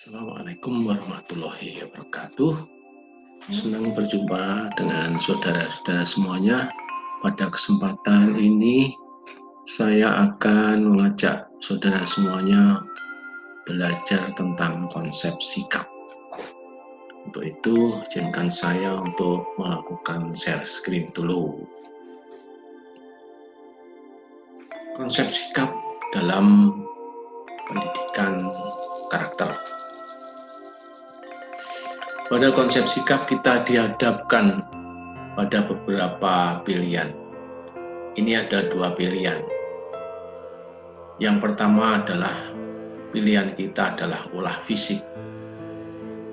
Assalamualaikum warahmatullahi wabarakatuh. Senang berjumpa dengan saudara-saudara semuanya. Pada kesempatan ini, saya akan mengajak saudara semuanya belajar tentang konsep sikap. Untuk itu, izinkan saya untuk melakukan share screen dulu. Konsep sikap dalam pendidikan karakter. Pada konsep sikap kita dihadapkan pada beberapa pilihan. Ini ada dua pilihan. Yang pertama adalah pilihan kita adalah olah fisik.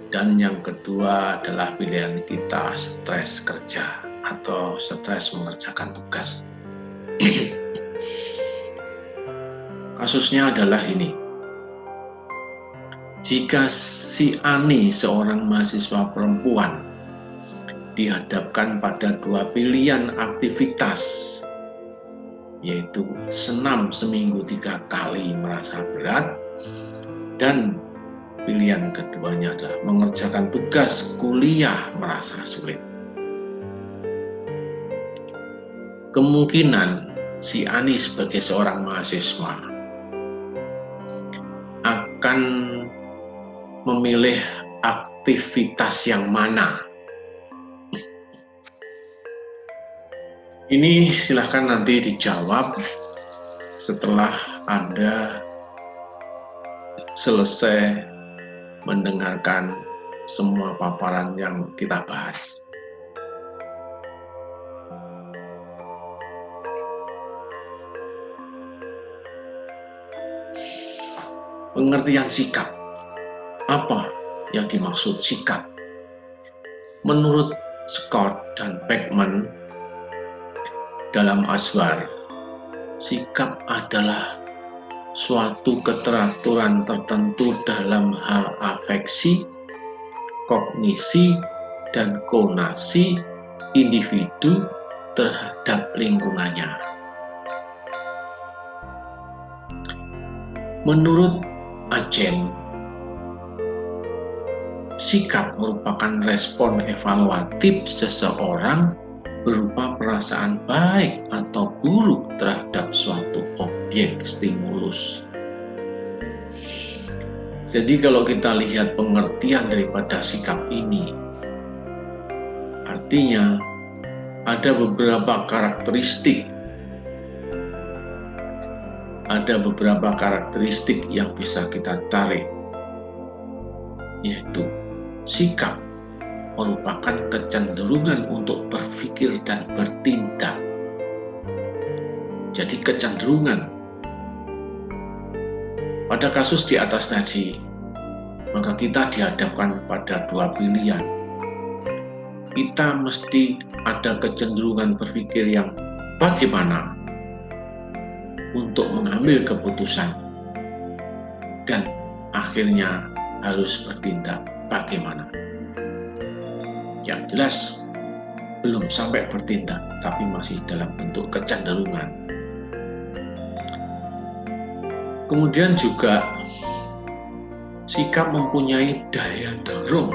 Dan yang kedua adalah pilihan kita stres kerja atau stres mengerjakan tugas. Kasusnya adalah ini. Jika si Ani, seorang mahasiswa perempuan, dihadapkan pada dua pilihan aktivitas, yaitu senam seminggu 3 kali merasa berat, dan pilihan keduanya adalah mengerjakan tugas kuliah merasa sulit. Kemungkinan si Ani sebagai seorang mahasiswa akan memilih aktivitas yang mana? Ini silahkan nanti dijawab setelah Anda selesai mendengarkan semua paparan yang kita bahas. Pengertian sikap. Apa yang dimaksud sikap? Menurut Scott dan Beckman dalam Aswar, sikap adalah suatu keteraturan tertentu dalam hal afeksi, kognisi, dan konasi individu terhadap lingkungannya. Menurut Achen, sikap merupakan respon evaluatif seseorang berupa perasaan baik atau buruk terhadap suatu objek stimulus. Jadi kalau kita lihat pengertian daripada sikap ini, artinya ada beberapa karakteristik yang bisa kita tarik, yaitu sikap merupakan kecenderungan untuk berpikir dan bertindak. Jadi kecenderungan. Pada kasus di atas tadi, maka kita dihadapkan pada dua pilihan. Kita mesti ada kecenderungan berpikir yang bagaimana untuk mengambil keputusan, dan akhirnya harus bertindak bagaimana. Yang jelas belum sampai bertindak, tapi masih dalam bentuk kecenderungan. Kemudian juga sikap mempunyai daya dorong,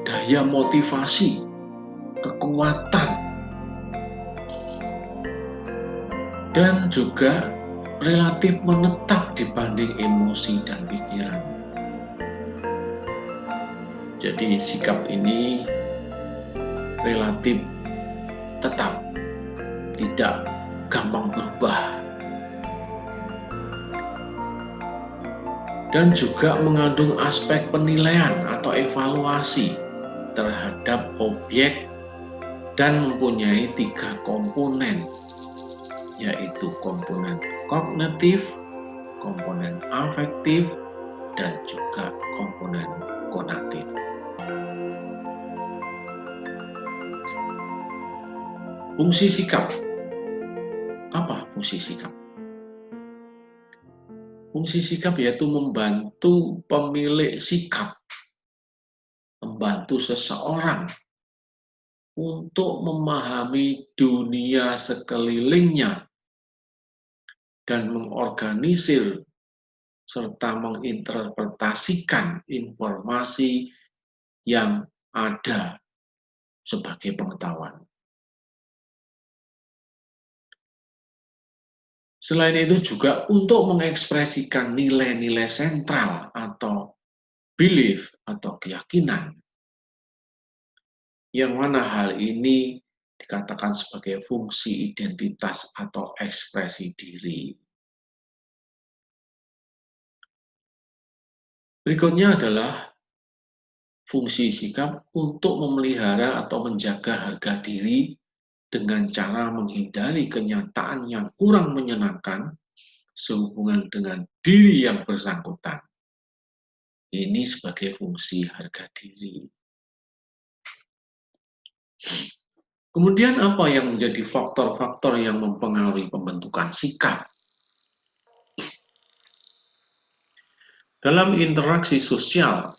daya motivasi, kekuatan, dan juga relatif menetap dibanding emosi dan pikiran. Jadi sikap ini relatif tetap, tidak gampang berubah. Dan juga mengandung aspek penilaian atau evaluasi terhadap objek dan mempunyai 3 komponen, yaitu komponen kognitif, komponen afektif, dan juga komponen konatif. Fungsi sikap. Apa fungsi sikap? Fungsi sikap yaitu membantu pemilik sikap, membantu seseorang untuk memahami dunia sekelilingnya dan mengorganisir serta menginterpretasikan informasi yang ada sebagai pengetahuan. Selain itu juga untuk mengekspresikan nilai-nilai sentral atau belief atau keyakinan, yang mana hal ini dikatakan sebagai fungsi identitas atau ekspresi diri. Berikutnya adalah fungsi sikap untuk memelihara atau menjaga harga diri dengan cara menghindari kenyataan yang kurang menyenangkan sehubungan dengan diri yang bersangkutan. Ini sebagai fungsi harga diri. Kemudian apa yang menjadi faktor-faktor yang mempengaruhi pembentukan sikap? Dalam interaksi sosial,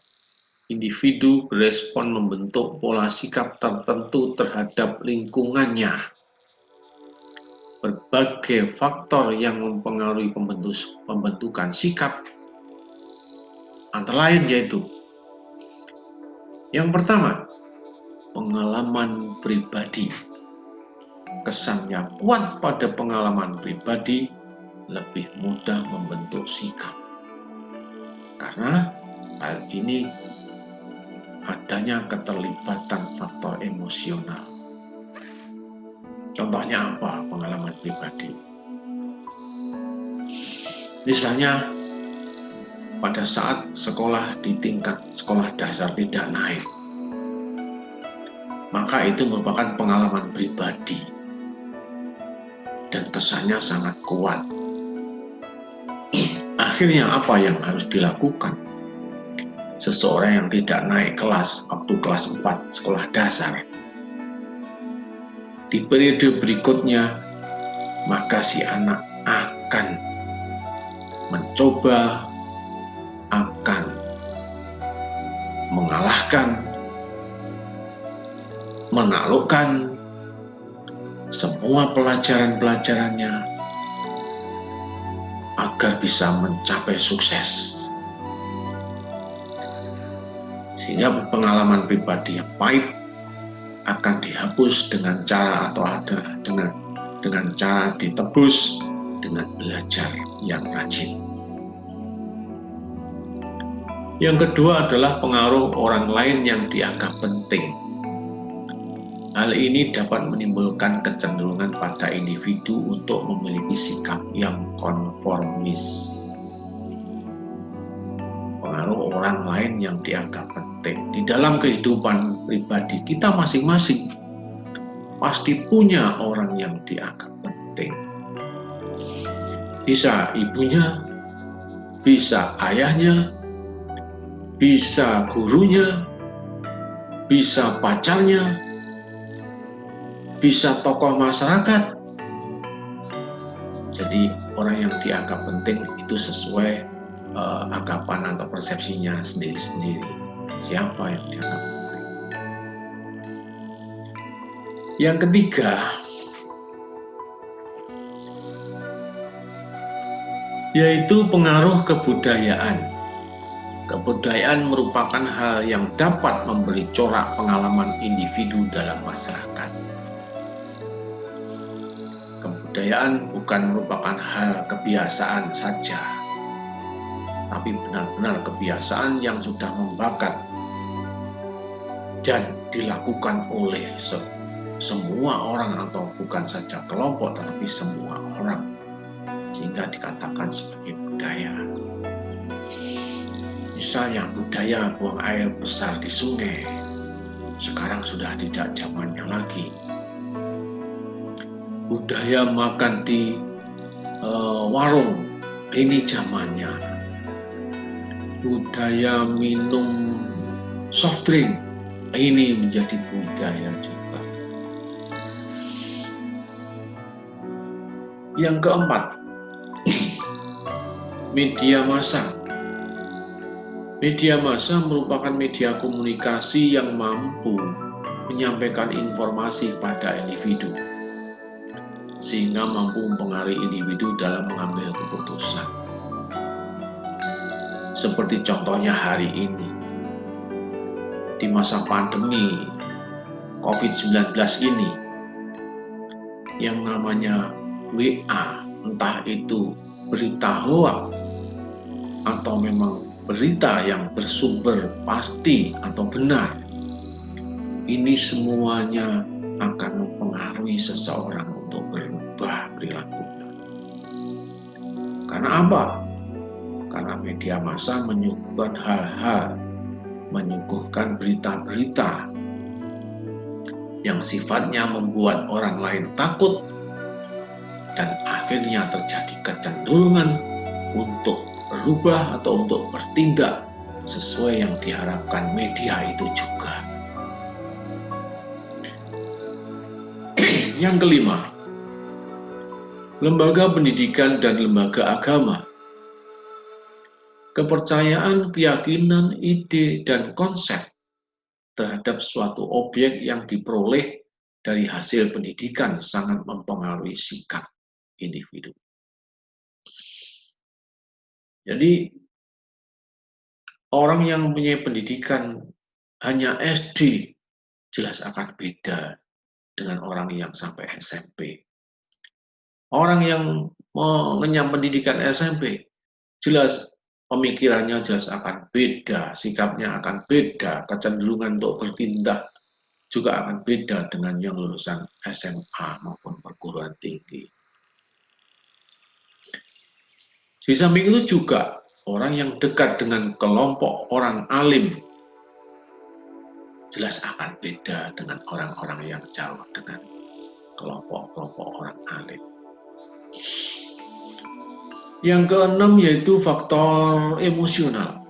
individu berespon membentuk pola sikap tertentu terhadap lingkungannya. Berbagai faktor yang mempengaruhi pembentukan sikap antara lain yaitu: yang pertama, pengalaman pribadi. Kesan yang kuat pada pengalaman pribadi lebih mudah membentuk sikap. Karena hal ini adanya keterlibatan faktor emosional. Contohnya apa pengalaman pribadi? Misalnya pada saat sekolah di tingkat sekolah dasar tidak naik, maka itu merupakan pengalaman pribadi dan kesannya sangat kuat. Akhirnya apa yang harus dilakukan? Seseorang yang tidak naik kelas waktu kelas 4 sekolah dasar, di periode berikutnya, maka si anak akan mencoba, akan mengalahkan, menaklukkan semua pelajaran-pelajarannya agar bisa mencapai sukses. Sehingga pengalaman pribadi yang pahit akan dihapus dengan cara dengan cara ditebus dengan belajar yang rajin. Yang kedua adalah pengaruh orang lain yang dianggap penting. Hal ini dapat menimbulkan kecenderungan pada individu untuk memiliki sikap yang konformis. Pengaruh orang lain yang dianggap penting. Di dalam kehidupan pribadi kita masing-masing pasti punya orang yang dianggap penting. Bisa ibunya, bisa ayahnya, bisa gurunya, bisa pacarnya, bisa tokoh masyarakat. Jadi orang yang dianggap penting itu sesuai anggapan atau persepsinya sendiri-sendiri. Siapa yang dianggap penting? Yang ketiga, yaitu pengaruh kebudayaan. Kebudayaan merupakan hal yang dapat memberi corak pengalaman individu dalam masyarakat. Kebudayaan bukan merupakan hal kebiasaan saja, tapi benar-benar kebiasaan yang sudah membakat dan dilakukan oleh semua orang, atau bukan saja kelompok tetapi semua orang, sehingga dikatakan sebagai budaya. Misalnya budaya buang air besar di sungai, sekarang sudah tidak zamannya lagi. Budaya makan di warung, ini zamannya. Budaya minum soft drink, ini menjadi budaya juga. Yang keempat, media massa. Media massa merupakan media komunikasi yang mampu menyampaikan informasi pada individu, sehingga mampu mempengaruhi individu dalam mengambil keputusan. Seperti contohnya hari ini, di masa pandemi COVID-19 ini, yang namanya WA, entah itu berita hoax atau memang berita yang bersumber pasti atau benar, ini semuanya akan mempengaruhi seseorang untuk berubah perilakunya. Karena apa? Karena media massa menyuguhkan hal-hal, menyuguhkan berita-berita yang sifatnya membuat orang lain takut, dan akhirnya terjadi kecenderungan untuk berubah atau untuk bertindak sesuai yang diharapkan media itu juga. Yang kelima, lembaga pendidikan dan lembaga agama. Kepercayaan, keyakinan, ide, dan konsep terhadap suatu objek yang diperoleh dari hasil pendidikan sangat mempengaruhi sikap individu. Jadi, orang yang mempunyai pendidikan hanya SD jelas akan beda dengan orang yang sampai SMP. Orang yang mengenyam pendidikan SMP jelas pemikirannya jelas akan beda, sikapnya akan beda, kecenderungan untuk bertindak juga akan beda dengan yang lulusan SMA maupun perguruan tinggi. Di samping itu juga orang yang dekat dengan kelompok orang alim jelas akan beda dengan orang-orang yang jauh dengan kelompok-kelompok orang alim. Yang keenam yaitu faktor emosional.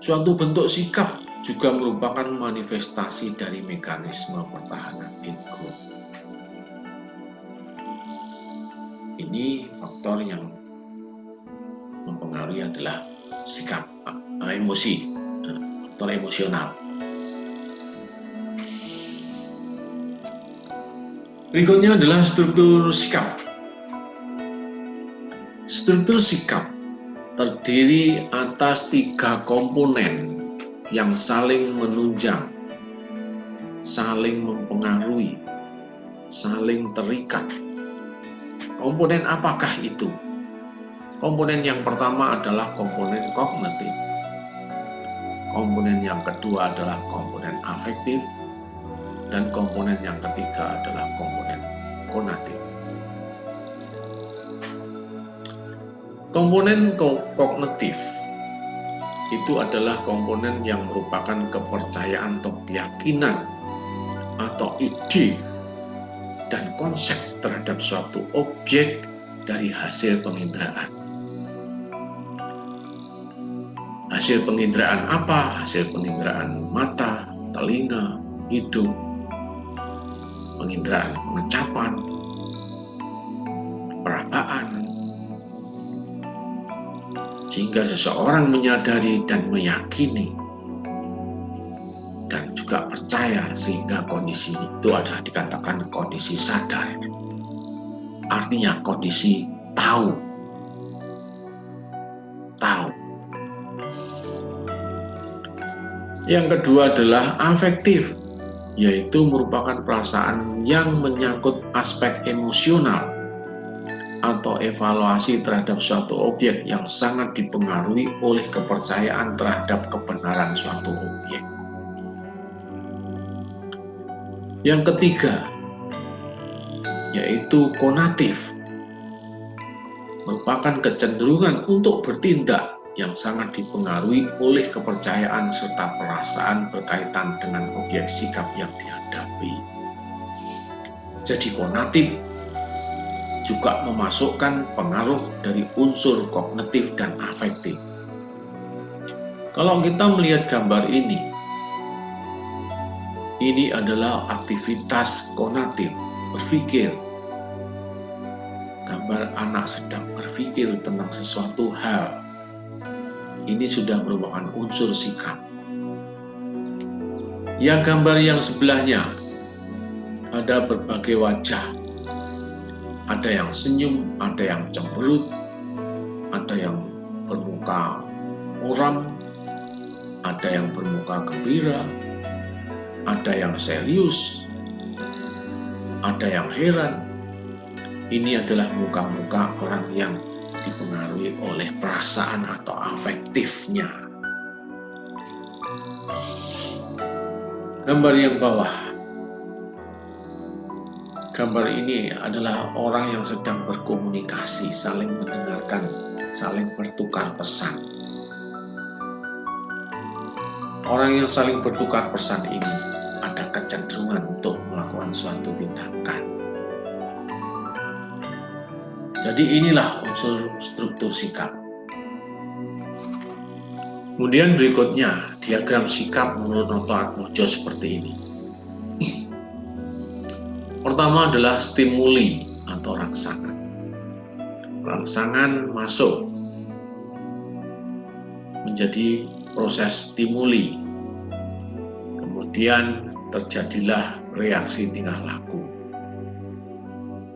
Suatu bentuk sikap juga merupakan manifestasi dari mekanisme pertahanan ego. Ini faktor yang mempengaruhi adalah sikap, emosi, faktor emosional. Berikutnya adalah struktur sikap. Struktur sikap terdiri atas 3 komponen yang saling menunjang, saling mempengaruhi, saling terikat. Komponen apakah itu? Komponen yang pertama adalah komponen kognitif. Komponen yang kedua adalah komponen afektif. Dan komponen yang ketiga adalah komponen konatif. Komponen kognitif itu adalah komponen yang merupakan kepercayaan atau keyakinan atau ide dan konsep terhadap suatu objek dari hasil penginderaan. Hasil penginderaan apa? Hasil penginderaan mata, telinga, hidung, penginderaan pengecapan, perabaan, sehingga seseorang menyadari dan meyakini dan juga percaya sehingga kondisi itu adalah dikatakan kondisi sadar. Artinya kondisi tahu. Yang kedua adalah afektif, yaitu merupakan perasaan yang menyangkut aspek emosional atau evaluasi terhadap suatu objek yang sangat dipengaruhi oleh kepercayaan terhadap kebenaran suatu objek. Yang ketiga, yaitu konatif, merupakan kecenderungan untuk bertindak yang sangat dipengaruhi oleh kepercayaan serta perasaan berkaitan dengan objek sikap yang dihadapi. Jadi konatif juga memasukkan pengaruh dari unsur kognitif dan afektif. Kalau kita melihat gambar ini adalah aktivitas konatif, berpikir. Gambar anak sedang berpikir tentang sesuatu hal. Ini sudah merupakan unsur sikap. Yang gambar yang sebelahnya ada berbagai wajah. Ada yang senyum, ada yang cemberut, ada yang bermuka muram, ada yang bermuka gembira, ada yang serius, ada yang heran. Ini adalah muka-muka orang yang dipengaruhi oleh perasaan atau afektifnya. Gambar yang bawah. Gambar ini adalah orang yang sedang berkomunikasi, saling mendengarkan, saling bertukar pesan. Orang yang saling bertukar pesan ini ada kecenderungan untuk melakukan suatu tindakan. Jadi inilah unsur struktur sikap. Kemudian berikutnya, diagram sikap menurut Noto Atmojo seperti ini. Pertama adalah stimuli atau rangsangan. Rangsangan masuk menjadi proses stimuli. Kemudian terjadilah reaksi tingkah laku.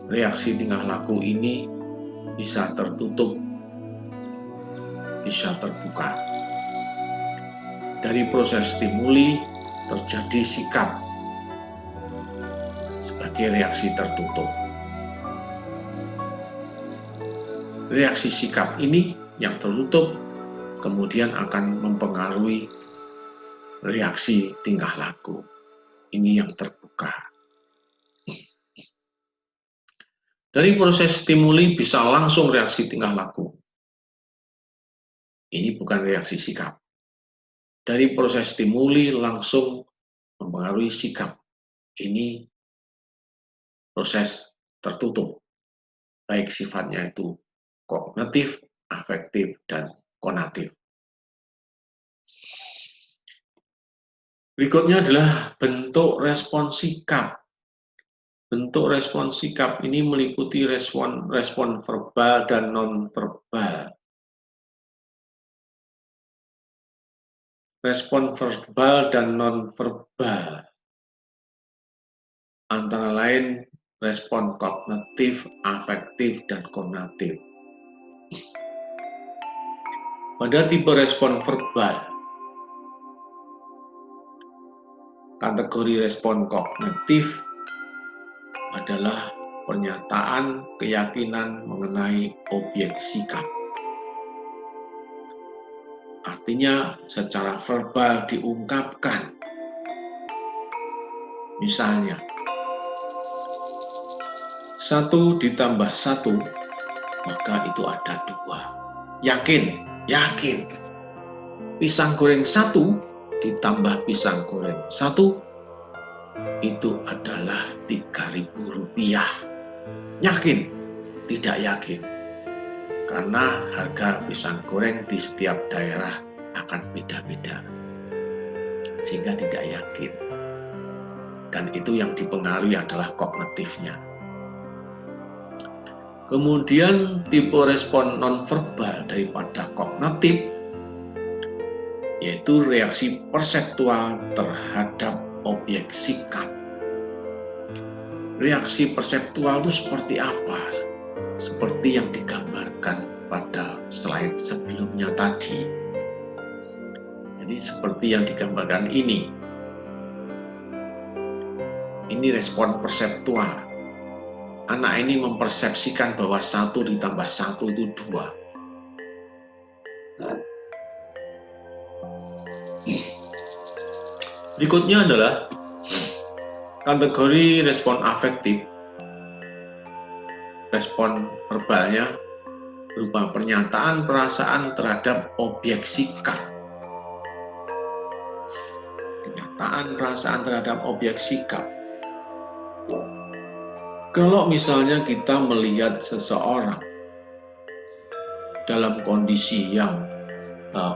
Reaksi tingkah laku ini bisa tertutup, bisa terbuka. Dari proses stimuli terjadi sikap sebagai reaksi tertutup. Reaksi sikap ini yang tertutup kemudian akan mempengaruhi reaksi tingkah laku. Ini yang terbuka. Dari proses stimuli bisa langsung reaksi tingkah laku. Ini bukan reaksi sikap. Dari proses stimuli langsung mempengaruhi sikap. Ini proses tertutup. Baik sifatnya itu kognitif, afektif, dan konatif. Berikutnya adalah bentuk respon sikap. Bentuk respon sikap ini meliputi respon verbal dan non-verbal. Respon verbal dan non-verbal antara lain respon kognitif, afektif, dan konatif. Pada tipe respon verbal, kategori respon kognitif adalah pernyataan keyakinan mengenai objek sikap. Artinya secara verbal diungkapkan. Misalnya, 1 ditambah 1, maka itu ada 2. Yakin, yakin. Pisang goreng 1 ditambah pisang goreng 1, itu adalah Rp3.000. Yakin? Tidak yakin. Karena harga pisang goreng di setiap daerah akan beda-beda. Sehingga tidak yakin. Dan itu yang dipengaruhi adalah kognitifnya. Kemudian tipe respon nonverbal daripada kognitif, yaitu reaksi perseptual terhadap objek sikap. Reaksi perseptual itu seperti apa? Seperti yang digambarkan pada slide sebelumnya tadi. Jadi seperti yang digambarkan ini. Ini respon perseptual. Anak ini mempersepsikan bahwa 1 ditambah 1 itu 2. Berikutnya adalah kategori respon afektif. Respon verbalnya berupa pernyataan perasaan terhadap objek sikap. Pernyataan perasaan terhadap objek sikap. Kalau misalnya kita melihat seseorang dalam kondisi yang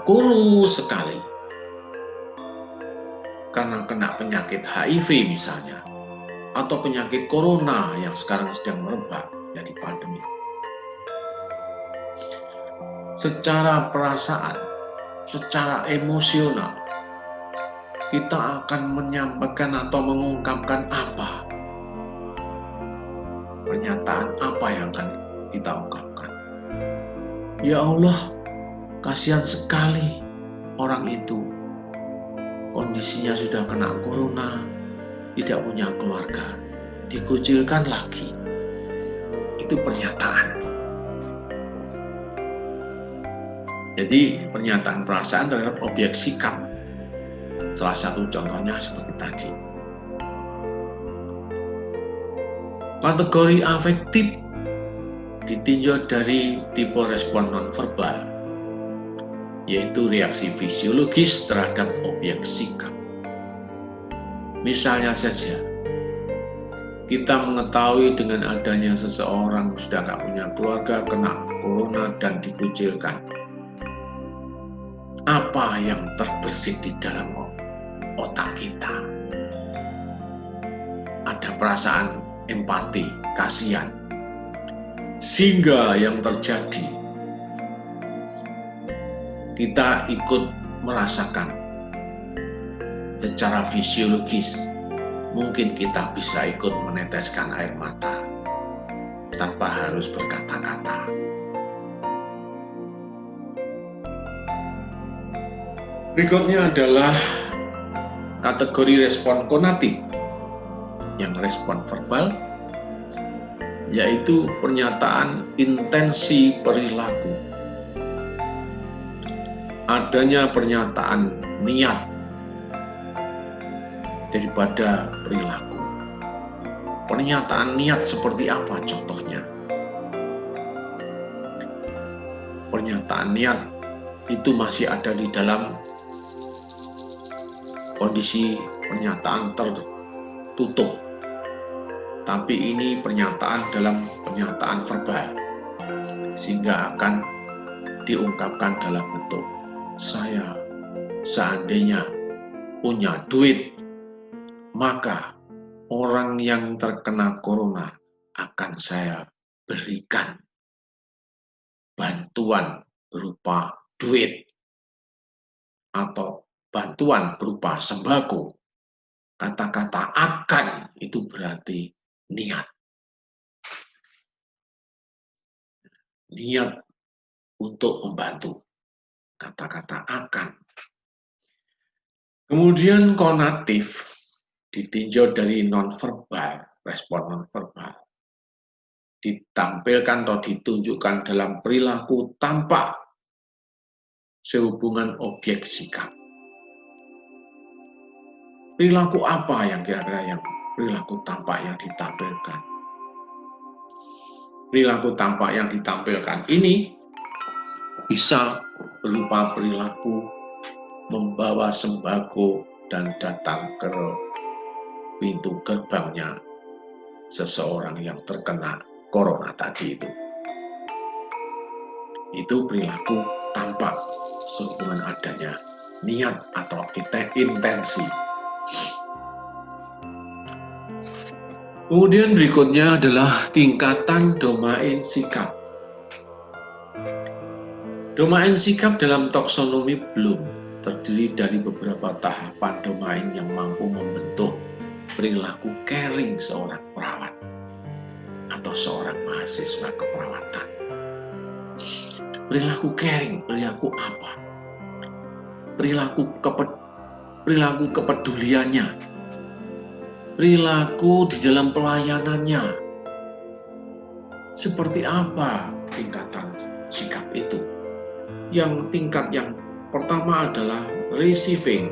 kurus sekali, karena kena penyakit HIV misalnya, atau penyakit corona yang sekarang sedang merebak, jadi pandemi. Secara perasaan, secara emosional, kita akan menyampaikan atau mengungkapkan apa? Pernyataan apa yang akan kita ungkapkan? Ya Allah, kasihan sekali orang itu. Kondisinya sudah kena corona, tidak punya keluarga, dikucilkan lagi. Itu pernyataan. Jadi pernyataan perasaan terhadap objek sikap. Salah satu contohnya seperti tadi. Kategori afektif ditinjau dari tipe respon nonverbal, yaitu reaksi fisiologis terhadap objek sikap. Misalnya saja, kita mengetahui dengan adanya seseorang sudah tak punya keluarga, kena corona dan dikucilkan. Apa yang terbersit di dalam otak kita? Ada perasaan empati, kasihan. Sehingga yang terjadi, kita ikut merasakan secara fisiologis. Mungkin kita bisa ikut meneteskan air mata tanpa harus berkata-kata. Berikutnya adalah kategori respon konatif. Yang respon verbal, yaitu pernyataan intensi perilaku. Adanya pernyataan niat daripada perilaku. Pernyataan niat seperti apa contohnya? Pernyataan niat itu masih ada di dalam kondisi pernyataan tertutup. Tapi ini pernyataan dalam pernyataan verbal, sehingga akan diungkapkan dalam bentuk saya seandainya punya duit, maka orang yang terkena corona akan saya berikan bantuan berupa duit atau bantuan berupa sembako. Kata-kata akan itu berarti niat. Niat untuk membantu. Kata-kata akan. Kemudian konatif ditinjau dari nonverbal, respon nonverbal. Ditampilkan atau ditunjukkan dalam perilaku tampak sehubungan objek sikap. Perilaku apa yang kira-kira yang perilaku tampak yang ditampilkan? Perilaku tampak yang ditampilkan ini bisa berupa perilaku membawa sembako dan datang ke pintu gerbangnya seseorang yang terkena corona tadi itu. Itu perilaku tampak sehubungan adanya niat atau intensi. Kemudian berikutnya adalah tingkatan domain sikap. Domain sikap dalam taksonomi Bloom terdiri dari beberapa tahapan domain yang mampu membentuk perilaku caring seorang perawat atau seorang mahasiswa keperawatan. Perilaku caring, perilaku apa? Perilaku kepeduliannya, perilaku di dalam pelayanannya. Seperti apa tingkatan sikap itu? Yang tingkat yang pertama adalah receiving,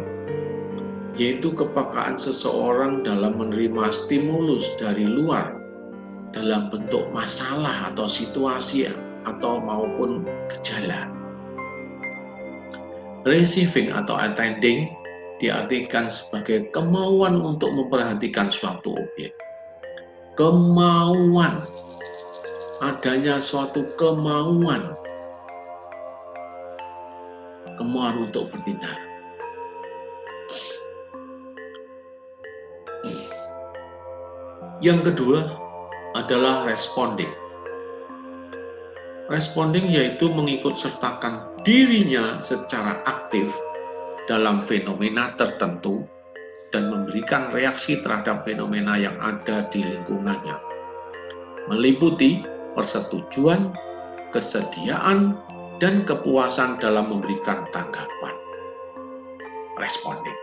yaitu kepekaan seseorang dalam menerima stimulus dari luar dalam bentuk masalah atau situasi atau maupun gejala. Receiving atau attending diartikan sebagai kemauan untuk memperhatikan suatu objek. Kemauan, adanya suatu kemauan untuk bertindak. Yang kedua adalah responding. Responding yaitu mengikut sertakan dirinya secara aktif dalam fenomena tertentu dan memberikan reaksi terhadap fenomena yang ada di lingkungannya, meliputi persetujuan, kesediaan, dan kepuasan dalam memberikan tanggapan, responding.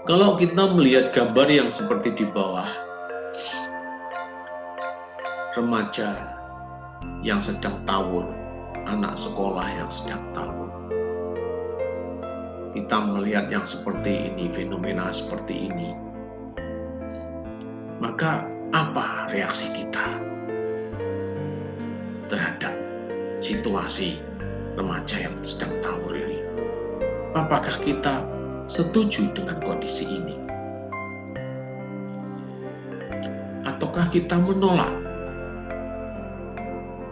Kalau kita melihat gambar yang seperti di bawah, remaja yang sedang tawur, anak sekolah yang sedang tawur. Kita melihat yang seperti ini, fenomena seperti ini. Maka apa reaksi kita terhadap situasi remaja yang sedang tawur ini? Apakah kita setuju dengan kondisi ini? Ataukah kita menolak?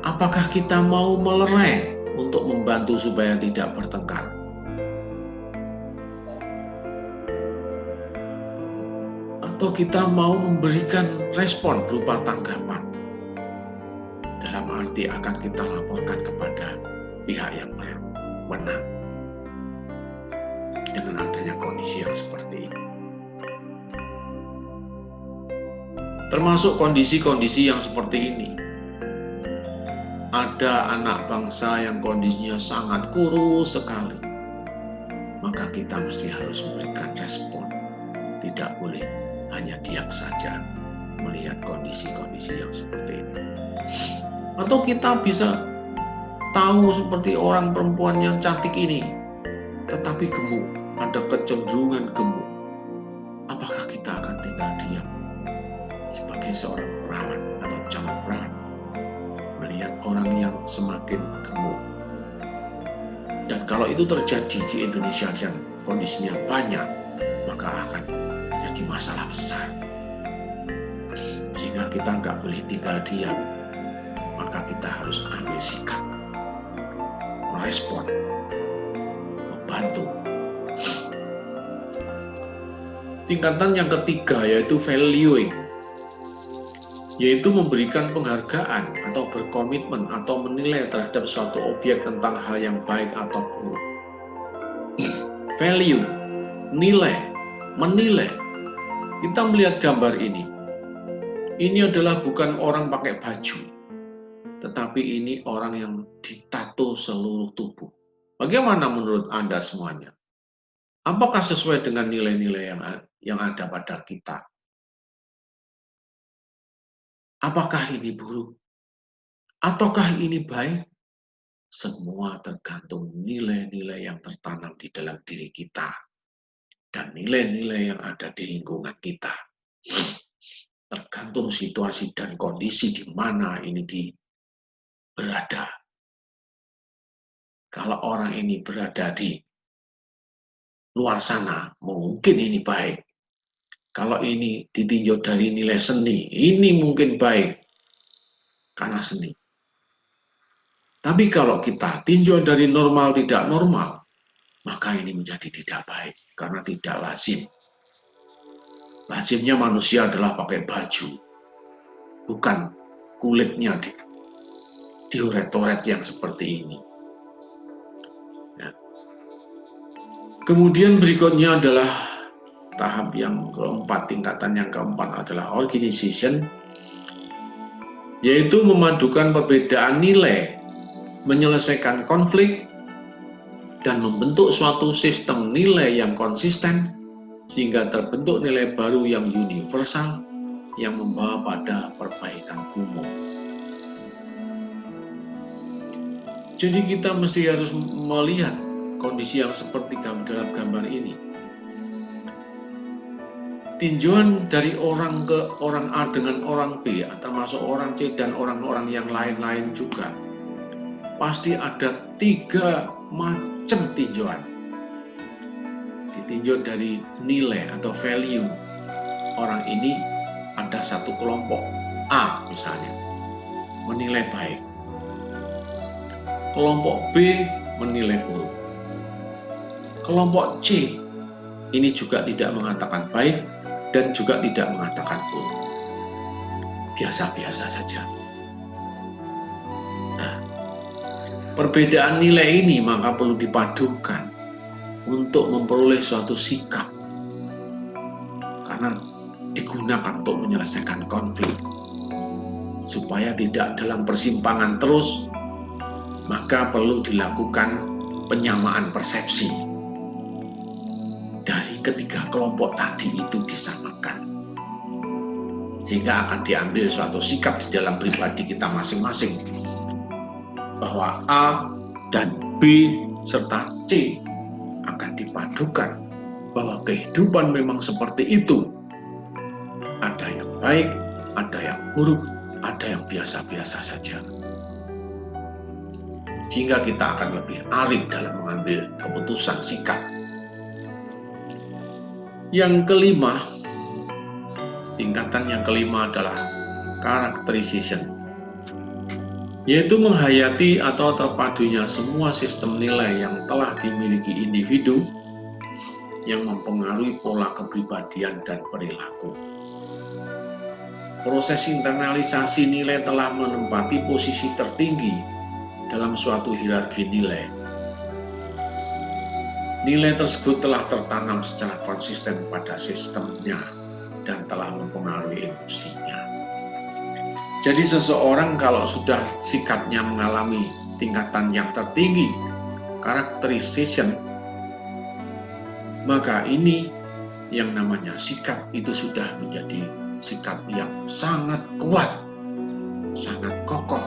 Apakah kita mau melerai untuk membantu supaya tidak bertengkar? Atau kita mau memberikan respon berupa tanggapan? Dalam arti akan kita laporkan kepada pihak yang berwenang dengan adanya kondisi yang seperti ini. Termasuk kondisi-kondisi yang seperti ini. Ada anak bangsa yang kondisinya sangat kurus sekali, maka kita mesti harus memberikan respon. Tidak boleh hanya diam saja melihat kondisi-kondisi yang seperti ini. Atau kita bisa tahu seperti orang perempuan yang cantik ini, tetapi gemuk, ada kecenderungan gemuk. Apakah kita akan tinggal diam sebagai seorang perawat atau calon perawat melihat orang yang semakin gemuk? Dan kalau itu terjadi di Indonesia yang kondisinya banyak, maka akan jadi masalah besar. Sehingga kita nggak boleh tinggal diam, maka kita harus ambil sikap, merespon, membantu. Tingkatan yang ketiga yaitu valuing, yaitu memberikan penghargaan atau berkomitmen atau menilai terhadap suatu objek tentang hal yang baik atau buruk. Value, nilai, menilai. Kita melihat gambar ini. Ini adalah bukan orang pakai baju, tetapi ini orang yang ditato seluruh tubuh. Bagaimana menurut Anda semuanya? Apakah sesuai dengan nilai-nilai yang ada pada kita? Apakah ini buruk? Ataukah ini baik? Semua tergantung nilai-nilai yang tertanam di dalam diri kita dan nilai-nilai yang ada di lingkungan kita. Tergantung situasi dan kondisi di mana ini berada. Kalau orang ini berada di luar sana, mungkin ini baik. Kalau ini ditinjau dari nilai seni, ini mungkin baik karena seni. Tapi kalau kita tinjau dari normal tidak normal, maka ini menjadi tidak baik karena tidak lazim. Lazimnya manusia adalah pakai baju, bukan kulitnya dioret-oret yang seperti ini. Ya. Kemudian berikutnya adalah tahap yang keempat, tingkatan yang keempat adalah organization, yaitu memadukan perbedaan nilai, menyelesaikan konflik, dan membentuk suatu sistem nilai yang konsisten sehingga terbentuk nilai baru yang universal yang membawa pada perbaikan umum. Jadi kita mesti harus melihat kondisi yang seperti dalam gambar ini. Tinjauan dari orang ke orang A dengan orang B, termasuk orang C dan orang-orang yang lain-lain juga. Pasti ada 3 macam tinjauan. Ditinjau dari nilai atau value. Orang ini ada satu kelompok A misalnya, menilai baik. Kelompok B menilai buruk. Kelompok C ini juga tidak mengatakan baik dan juga tidak mengatakan buruk. Biasa-biasa saja. Nah, perbedaan nilai ini maka perlu dipadukan untuk memperoleh suatu sikap, karena digunakan untuk menyelesaikan konflik supaya tidak dalam persimpangan terus, maka perlu dilakukan penyamaan persepsi dari ketiga kelompok tadi itu disamakan, sehingga akan diambil suatu sikap di dalam pribadi kita masing-masing bahwa A dan B serta C akan dipadukan, bahwa kehidupan memang seperti itu. Ada yang baik, ada yang buruk, ada yang biasa-biasa saja. Sehingga kita akan lebih arif dalam mengambil keputusan sikap. Yang kelima, tingkatan yang kelima adalah characterization, yaitu menghayati atau terpadunya semua sistem nilai yang telah dimiliki individu yang mempengaruhi pola kepribadian dan perilaku. Proses internalisasi nilai telah menempati posisi tertinggi dalam suatu hierarki nilai. Nilai tersebut telah tertanam secara konsisten pada sistemnya dan telah mempengaruhi emosinya. Jadi seseorang kalau sudah sikapnya mengalami tingkatan yang tertinggi, characterization, maka ini yang namanya sikap itu sudah menjadi sikap yang sangat kuat, sangat kokoh,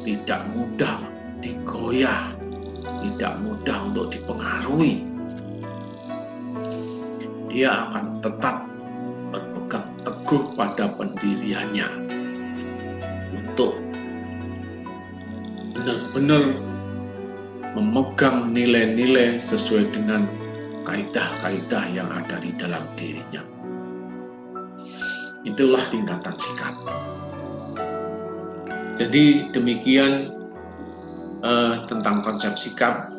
tidak mudah digoyah, tidak mudah untuk dipengaruhi. Dia akan tetap berpegang teguh pada pendiriannya untuk benar-benar memegang nilai-nilai sesuai dengan kaidah-kaidah yang ada di dalam dirinya. Itulah tingkatan sikap. Jadi demikian tentang konsep sikap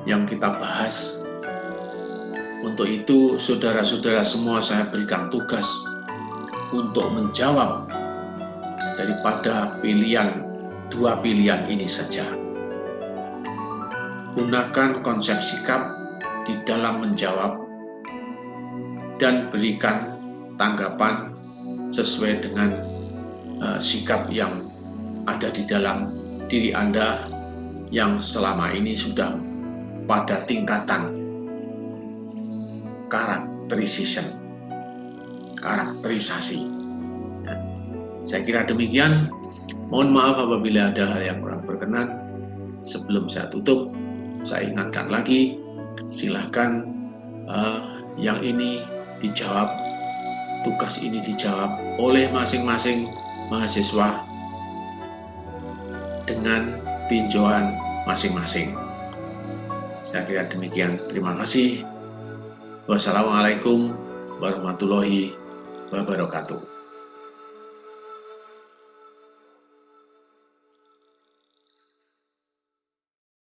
yang kita bahas. Untuk itu, saudara-saudara semua, saya berikan tugas untuk menjawab daripada dua pilihan ini saja. Gunakan konsep sikap di dalam menjawab dan berikan tanggapan sesuai dengan sikap yang ada di dalam diri Anda yang selama ini sudah pada tingkatan karakterisasi. Saya kira demikian. Mohon maaf apabila ada hal yang kurang berkenan. Sebelum saya tutup, saya ingatkan lagi, silahkan yang ini dijawab, tugas ini dijawab oleh masing-masing mahasiswa dengan tinjauan masing-masing. Saya kira demikian. Terima kasih. Wassalamualaikum warahmatullahi wabarakatuh.